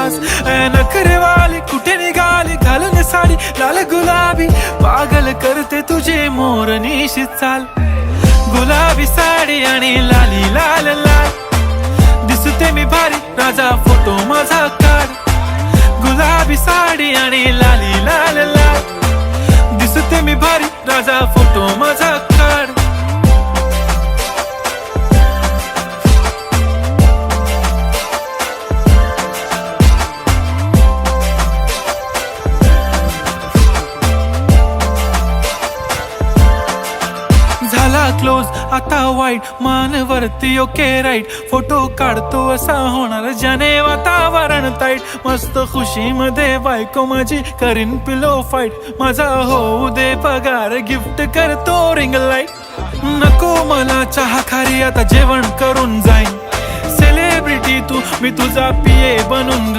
Pass. नखरेवाली कुठे निघाली घालून साडी लाल गुलाबी, पागल करते तुझे मोरनीशी चाल. गुलाबी साडी आणि लाली लाल लाल, दिसते मी भारी राजा फोटो माझा काढ. गुलाबी साडी आणि लाली लाल लाल, दिसते मी भारी राजा फोटो माझा काढ. झाला क्लोज आता वाईट, मान वरती ओके राईट. फोटो काढतो असा होणार ज्याने वातावरण ताईट. मस्त खुशी मध्ये बायको माझी करीन पिलो फाईट. माझा होऊ दे पगार गिफ्ट करतो रिंग लाईट. नको मला चहा खारी आता जेवण करून जाईन. सेलिब्रिटी तू मी तुझा पिये बनून